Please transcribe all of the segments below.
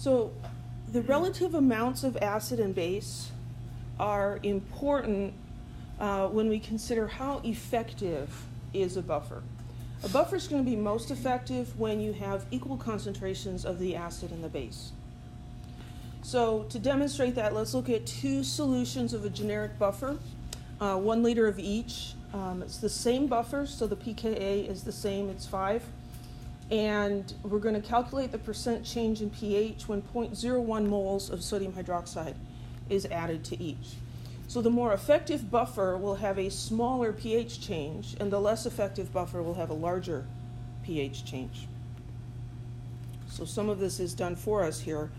So the relative amounts of acid and base are important when we consider how effective is a buffer. A buffer is going to be most effective when you have equal concentrations of the acid and the base. So to demonstrate that, let's look at two solutions of a generic buffer, 1 liter of each. It's the same buffer, so the pKa is the same, it's 5. And we're going to calculate the percent change in pH when 0.01 moles of sodium hydroxide is added to each. So the more effective buffer will have a smaller pH change, and the less effective buffer will have a larger pH change. So some of this is done for us here.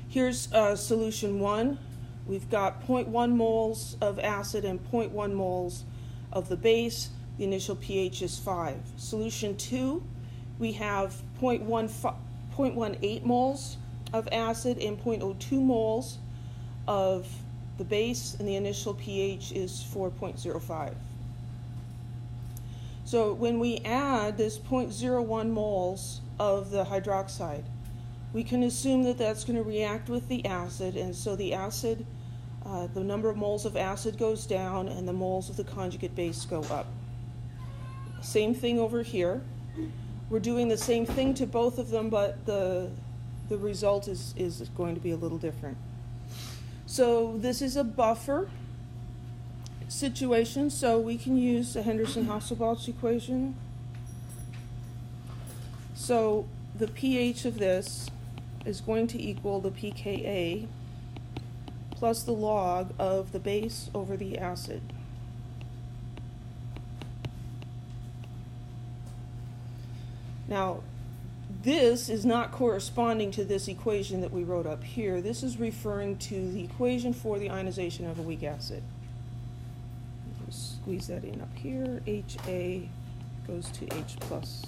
Here's solution 1. We've got 0.1 moles of acid and 0.1 moles of the base. The initial pH is 5. Solution 2, we have 0.18 moles of acid and 0.02 moles of the base, and the initial pH is 4.05. So when we add this 0.01 moles of the hydroxide, we can assume that that's going to react with the acid, and so the acid, the number of moles of acid goes down and the moles of the conjugate base go up. Same thing over here. We're doing the same thing to both of them, but the result is going to be a little different. So this is a buffer situation, so we can use the Henderson-Hasselbalch equation. So the pH of this is going to equal the pKa plus the log of the base over the acid. Now, this is not corresponding to this equation that we wrote up here. This is referring to the equation for the ionization of a weak acid. Squeeze that in up here. HA goes to H plus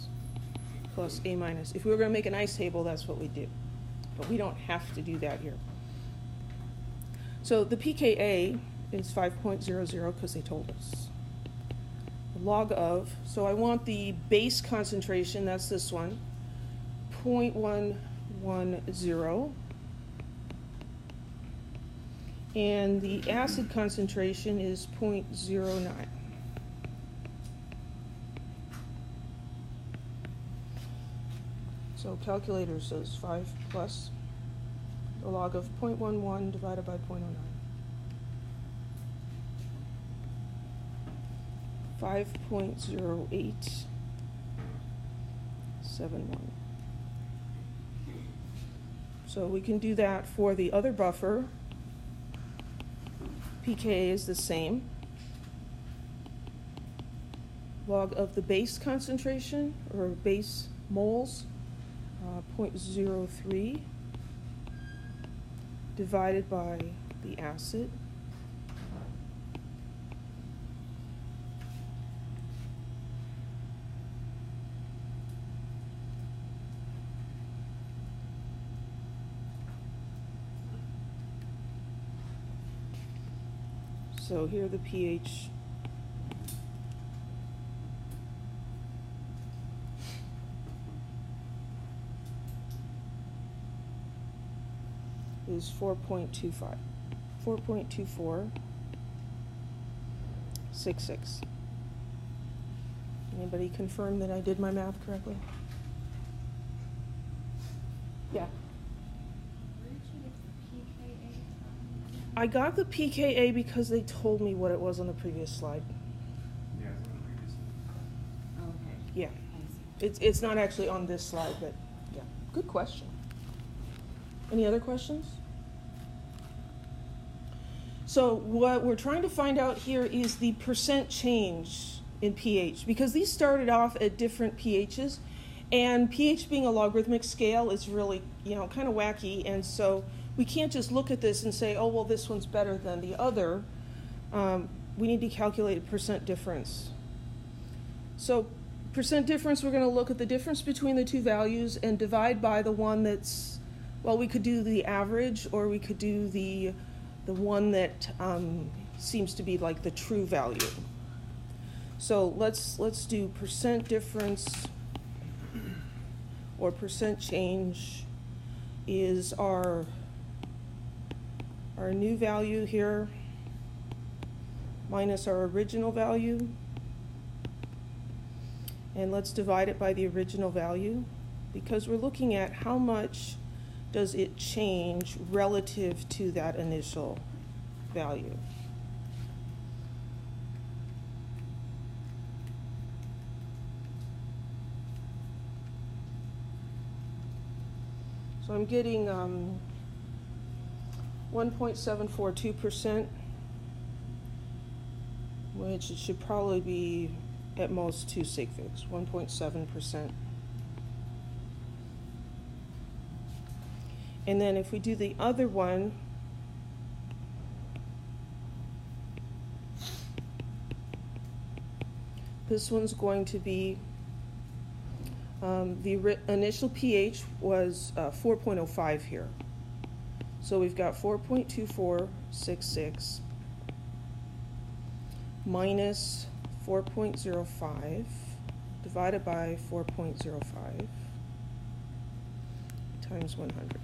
A minus. If we were going to make an ice table, that's what we do. But we don't have to do that here. So the pKa is 5.00 because they told us. The log of, so I want the base concentration, that's this one, 0.110. And the acid concentration is 0.09. So calculator says 5 plus the log of 0.11 divided by 0.09. 5.0871. So we can do that for the other buffer. pKa is the same. Log of the base concentration, or base moles, 0.03 divided by the acid. So here the pH is 4.25, 4.2466. Anybody confirm that I did my math correctly? Yeah. I got the pKa because they told me what it was on the previous slide. Yeah, it's on the previous slide. Okay. Yeah. It's not actually on this slide, but yeah. Good question. Any other questions? So what we're trying to find out here is the percent change in pH, because these started off at different pHs, and pH being a logarithmic scale is really, kind of wacky, and so we can't just look at this and say, oh, well, this one's better than the other. We need to calculate a percent difference. So percent difference, we're going to look at the difference between the two values and divide by the one that's, well, we could do the average, or we could do the one that seems to be like the true value. So let's do percent difference or percent change is our new value here minus our original value. And let's divide it by the original value, because we're looking at how much does it change relative to that initial value. So I'm getting 1.742%, which it should probably be at most 2 sig figs, 1.7%. And then if we do the other one, this one's going to be, the initial pH was 4.05 here. So we've got 4.2466 minus 4.05 divided by 4.05 times 100.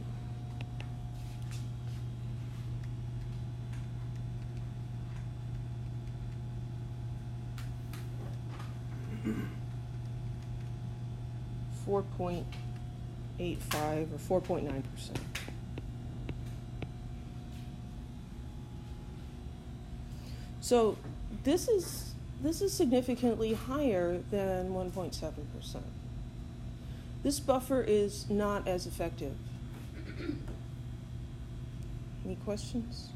.85 or 4.9%. So this is significantly higher than 1.7%. This buffer is not as effective. Any questions?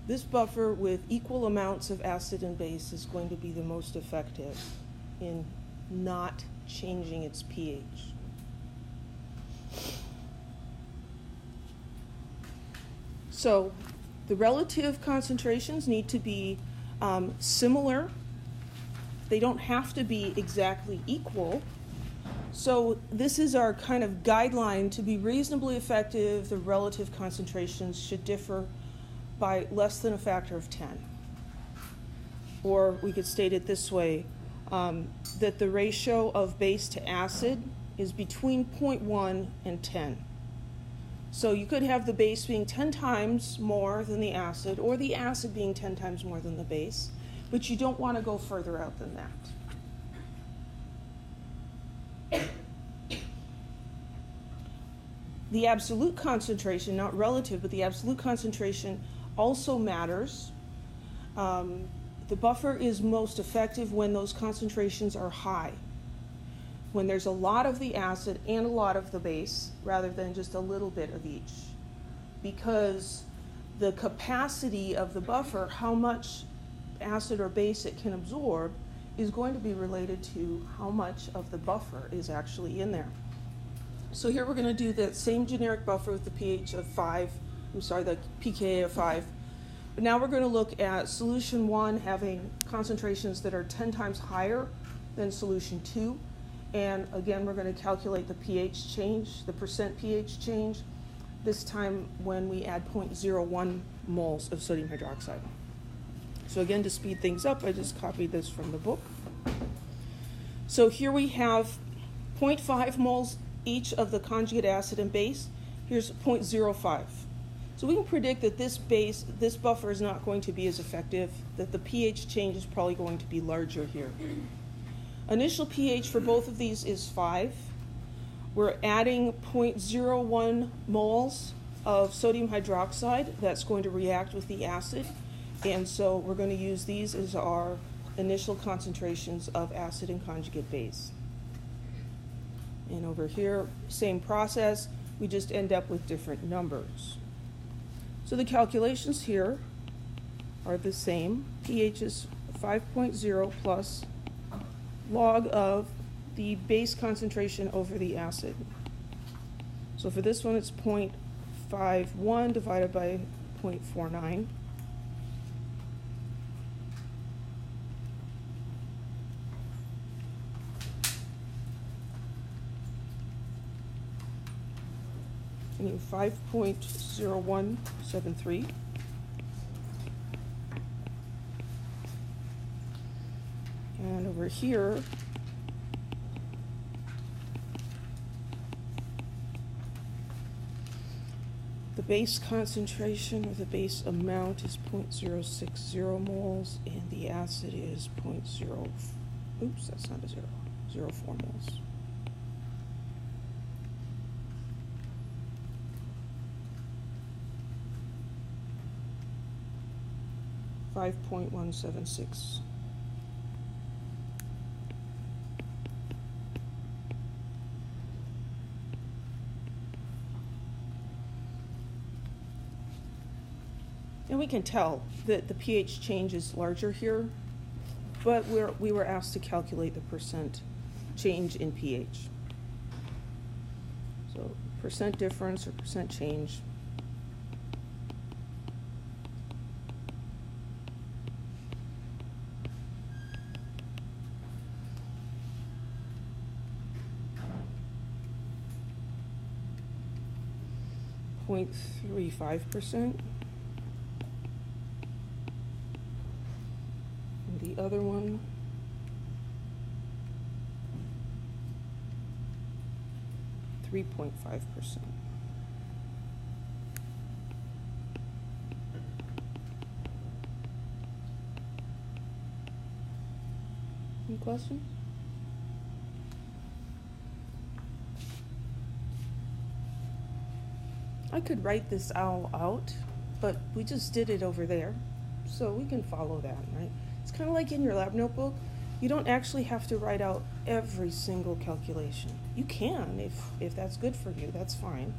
This buffer with equal amounts of acid and base is going to be the most effective in not changing its pH. So the relative concentrations need to be similar. They don't have to be exactly equal. So this is our kind of guideline. To be reasonably effective, the relative concentrations should differ by less than a factor of 10. Or we could state it this way, that the ratio of base to acid is between 0.1 and 10. So you could have the base being 10 times more than the acid, or the acid being 10 times more than the base, but you don't want to go further out than that. The absolute concentration, not relative, but the absolute concentration also matters. The buffer is most effective when those concentrations are high, when there's a lot of the acid and a lot of the base, rather than just a little bit of each. Because the capacity of the buffer, how much acid or base it can absorb, is going to be related to how much of the buffer is actually in there. So here we're going to do that same generic buffer with the pH of 5, the pKa of 5. But now we're going to look at solution 1 having concentrations that are 10 times higher than solution 2. And again, we're going to calculate the pH change, the percent pH change, this time when we add 0.01 moles of sodium hydroxide. So again, to speed things up, I just copied this from the book. So here we have 0.5 moles each of the conjugate acid and base. Here's 0.05. So we can predict that this buffer is not going to be as effective, that the pH change is probably going to be larger here. Initial pH for both of these is 5. We're adding 0.01 moles of sodium hydroxide. That's going to react with the acid. And so we're going to use these as our initial concentrations of acid and conjugate base. And over here, same process, we just end up with different numbers. So the calculations here are the same. pH is 5.0 plus log of the base concentration over the acid. So for this one, it's 0.51 divided by 0.49. And 5.0173. And over here, The base concentration or the base amount is 0.060 moles, and the acid is 0.0, oops, that's not a 0.04 moles. .176. And we can tell that the pH change is larger here, but we were asked to calculate the percent change in pH. So percent difference or percent change. .35%. The other one, .5%. Any questions? I could write this all out, but we just did it over there, so we can follow that, right? It's kind of like in your lab notebook. You don't actually have to write out every single calculation. You can if that's good for you, that's fine.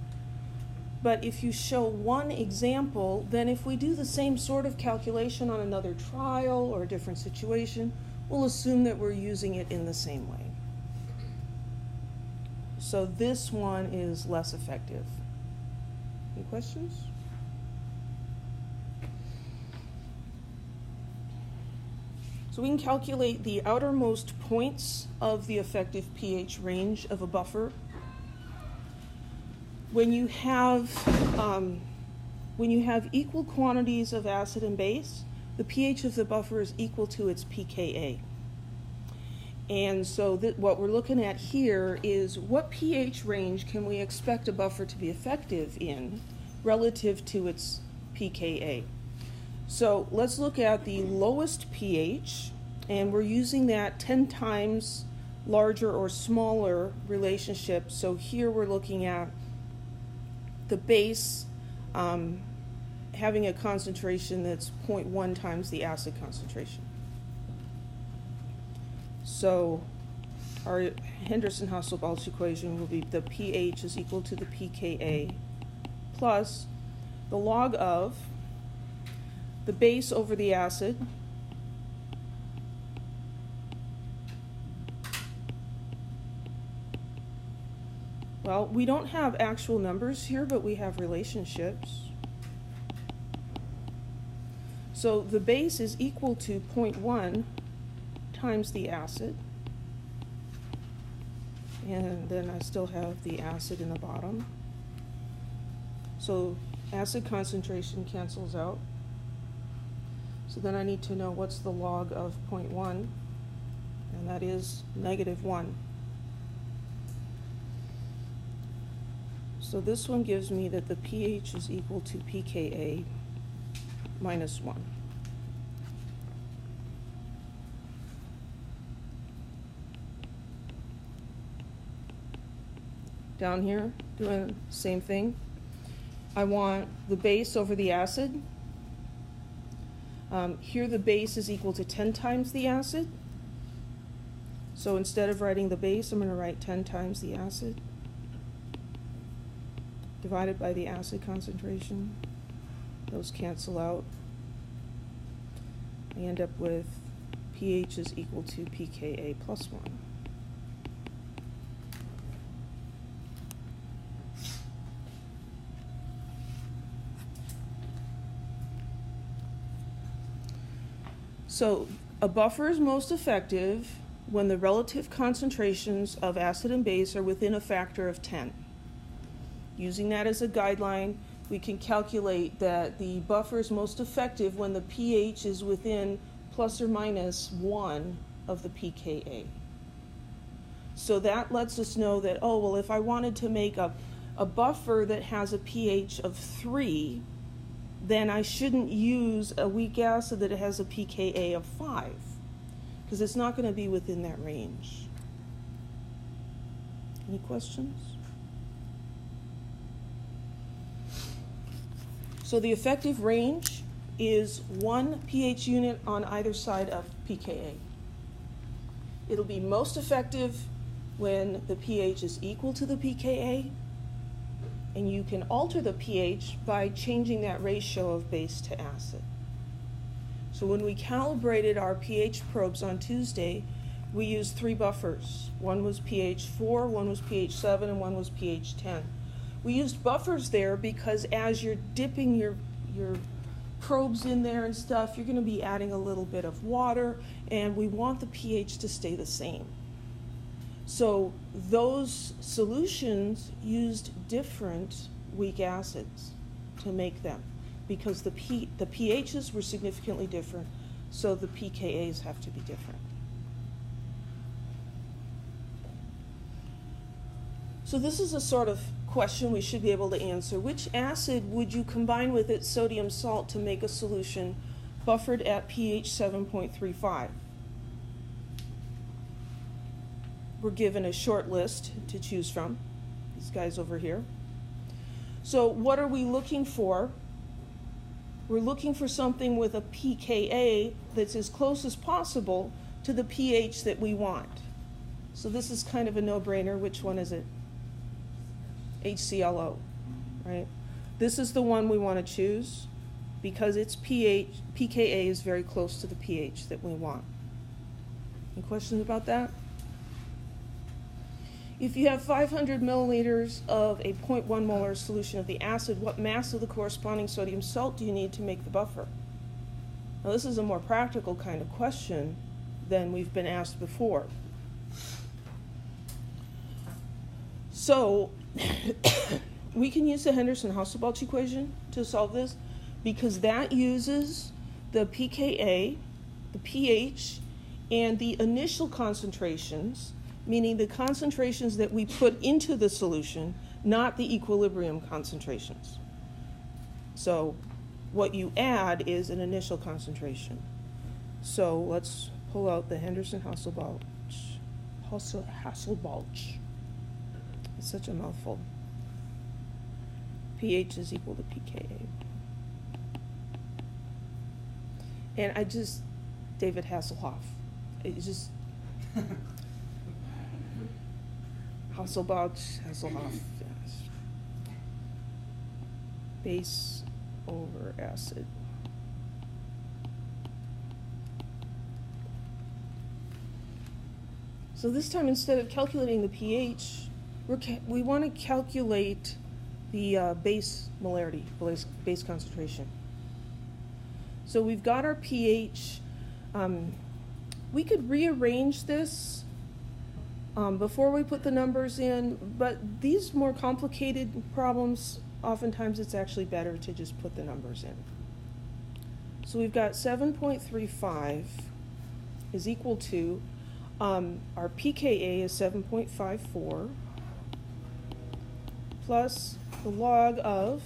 But if you show one example, then if we do the same sort of calculation on another trial or a different situation, we'll assume that we're using it in the same way. So this one is less effective. Any questions? So we can calculate the outermost points of the effective pH range of a buffer. When you have equal quantities of acid and base, the pH of the buffer is equal to its pKa. And so what we're looking at here is what pH range can we expect a buffer to be effective in relative to its pKa. So let's look at the lowest pH, and we're using that 10 times larger or smaller relationship. So here we're looking at the base having a concentration that's 0.1 times the acid concentration. So our Henderson-Hasselbalch equation will be the pH is equal to the pKa plus the log of the base over the acid well, we don't have actual numbers here, but we have relationships. So the base is equal to 0.1 times the acid, and then I still have the acid in the bottom. So acid concentration cancels out. So then I need to know what's the log of 0.1, and that is -1. So this one gives me that the pH is equal to pKa minus 1. Down here, doing the same thing. I want the base over the acid. Here the base is equal to 10 times the acid. So instead of writing the base, I'm going to write 10 times the acid divided by the acid concentration. Those cancel out. I end up with pH is equal to pKa plus 1. So a buffer is most effective when the relative concentrations of acid and base are within a factor of 10. Using that as a guideline, we can calculate that the buffer is most effective when the pH is within plus or minus 1 of the pKa. So that lets us know that, oh, well, if I wanted to make a a buffer that has a pH of 3, then I shouldn't use a weak acid that has a pKa of 5, because it's not going to be within that range. Any questions? So the effective range is 1 pH unit on either side of pKa. It'll be most effective when the pH is equal to the pKa, and you can alter the pH by changing that ratio of base to acid. So when we calibrated our pH probes on Tuesday, we used 3 buffers. One was pH 4, one was pH 7, and one was pH 10. We used buffers there because as you're dipping your probes in there and stuff, you're going to be adding a little bit of water, and we want the pH to stay the same. So those solutions used different weak acids to make them, because the pHs were significantly different, so the pKa's have to be different. So this is a sort of question we should be able to answer. Which acid would you combine with its sodium salt to make a solution buffered at pH 7.35? We're given a short list to choose from, these guys over here. So what are we looking for? We're looking for something with a pKa that's as close as possible to the pH that we want. So this is kind of a no-brainer. Which one is it? HClO, right? This is the one we want to choose because its pKa is very close to the pH that we want. Any questions about that? If you have 500 milliliters of a 0.1 molar solution of the acid, what mass of the corresponding sodium salt do you need to make the buffer? Now this is a more practical kind of question than we've been asked before. So we can use the Henderson-Hasselbalch equation to solve this because that uses the pKa, the pH, and the initial concentrations, meaning the concentrations that we put into the solution, not the equilibrium concentrations. So what you add is an initial concentration. So let's pull out the Henderson-Hasselbalch. Hasselbalch. It's such a mouthful. pH is equal to pKa. And David Hasselhoff. It's just Hasselbalch, Hasselhoff. Yes. Base over acid. So this time, instead of calculating the pH, we want to calculate the base molarity, base concentration. So we've got our pH. We could rearrange this before we put the numbers in, but these more complicated problems, oftentimes it's actually better to just put the numbers in. So we've got 7.35 is equal to, our pKa is 7.54, plus the log of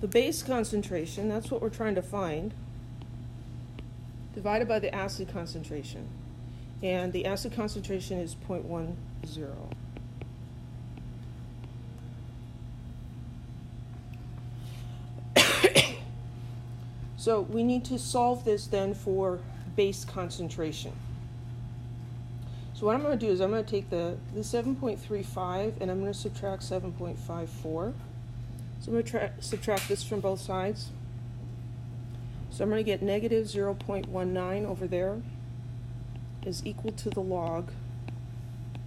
the base concentration, that's what we're trying to find, divided by the acid concentration. And the acid concentration is 0.10. So we need to solve this then for base concentration. So what I'm going to do is I'm going to take the 7.35 and I'm going to subtract 7.54. So I'm going to subtract this from both sides. So I'm going to get negative 0.19 over there is equal to the log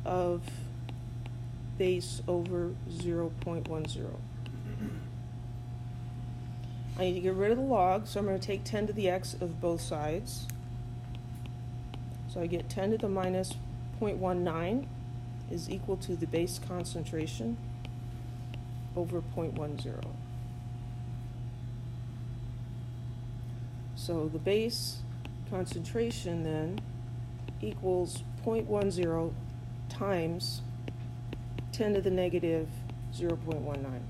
of base over 0.10. I need to get rid of the log, so I'm going to take 10 to the x of both sides. So I get 10 to the minus 0.19 is equal to the base concentration over 0.10. So the base concentration then equals 0.10 times 10 to the negative 0.19.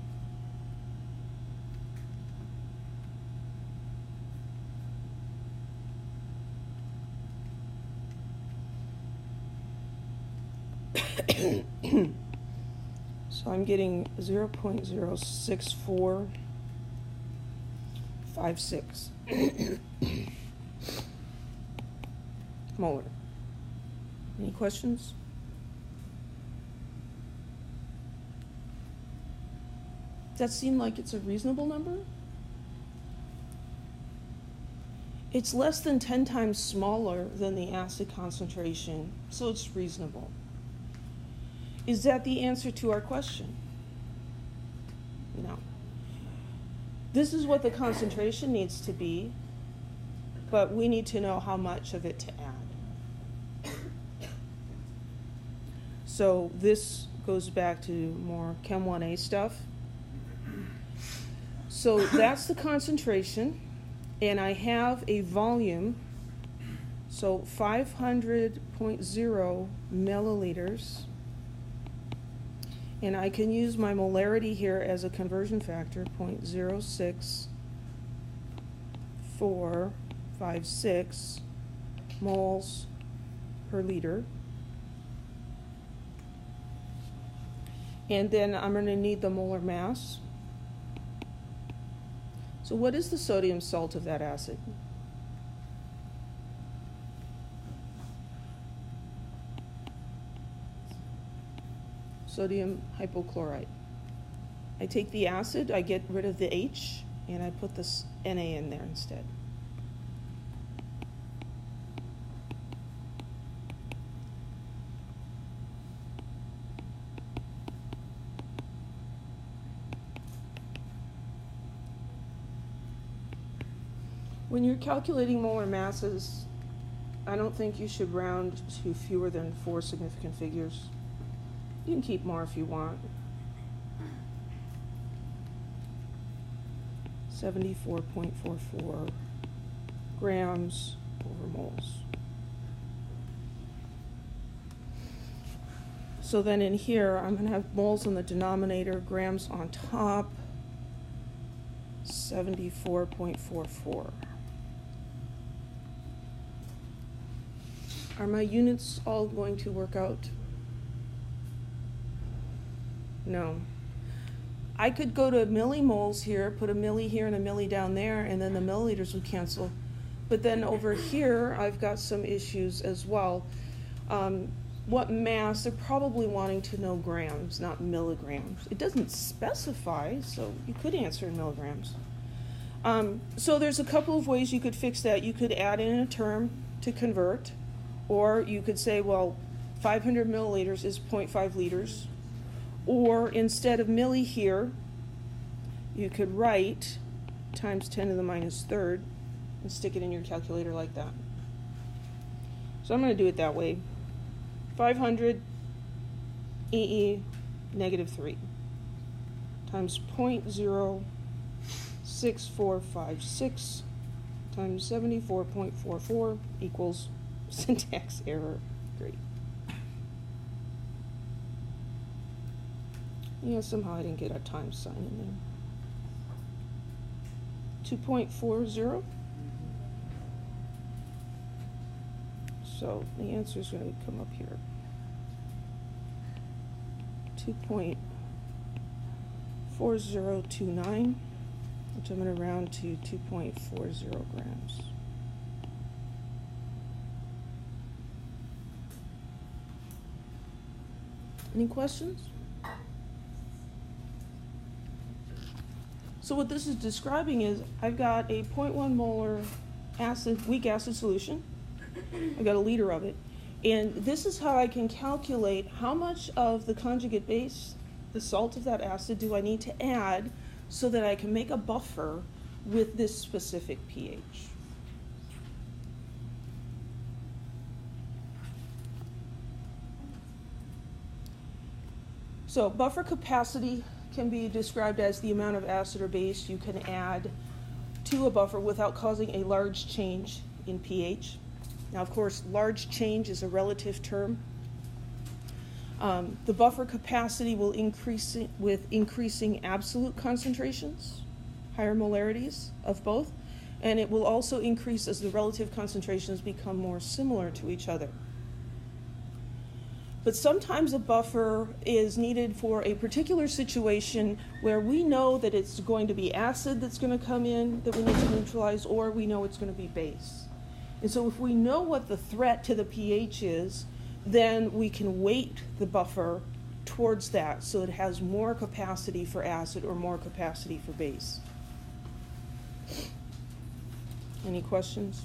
So I'm getting 0.06456 molar. Any questions? Does that seem like it's a reasonable number? It's less than 10 times smaller than the acid concentration, so it's reasonable. Is that the answer to our question? No. This is what the concentration needs to be, but we need to know how much of it to add. So this goes back to more Chem 1A stuff. So that's the concentration, and I have a volume, so 500.0 milliliters. And I can use my molarity here as a conversion factor, 0.06456 moles per liter. And then I'm going to need the molar mass. So what is the sodium salt of that acid? Sodium hypochlorite. I take the acid, I get rid of the H, and I put this Na in there instead. When you're calculating molar masses, I don't think you should round to fewer than 4 significant figures. You can keep more if you want. 74.44 grams over moles. So then in here, I'm going to have moles in the denominator, grams on top, 74.44. Are my units all going to work out? No. I could go to millimoles here, put a milli here and a milli down there, and then the milliliters would cancel. But then over here, I've got some issues as well. What mass? They're probably wanting to know grams, not milligrams. It doesn't specify, so you could answer in milligrams. So there's a couple of ways you could fix that. You could add in a term to convert, or you could say, well, 500 milliliters is 0.5 liters. Or instead of milli here, you could write times 10 to the minus third and stick it in your calculator like that. So I'm going to do it that way. 500 EE negative 3 times 0.06456 times 74.44 equals syntax error 3. Yeah, somehow I didn't get a times sign in there. 2.40. So the answer is going to come up here. 2.4029, which I'm going to round to 2.40 grams. Any questions? So what this is describing is I've got a 0.1 molar acid, weak acid solution. I've got a liter of it. And this is how I can calculate how much of the conjugate base, the salt of that acid, do I need to add so that I can make a buffer with this specific pH. So buffer capacity can be described as the amount of acid or base you can add to a buffer without causing a large change in pH. Now, of course, large change is a relative term. The buffer capacity will increase with increasing absolute concentrations, higher molarities of both, and it will also increase as the relative concentrations become more similar to each other. But sometimes a buffer is needed for a particular situation where we know that it's going to be acid that's going to come in that we need to neutralize, or we know it's going to be base. And so if we know what the threat to the pH is, then we can weight the buffer towards that so it has more capacity for acid or more capacity for base. Any questions?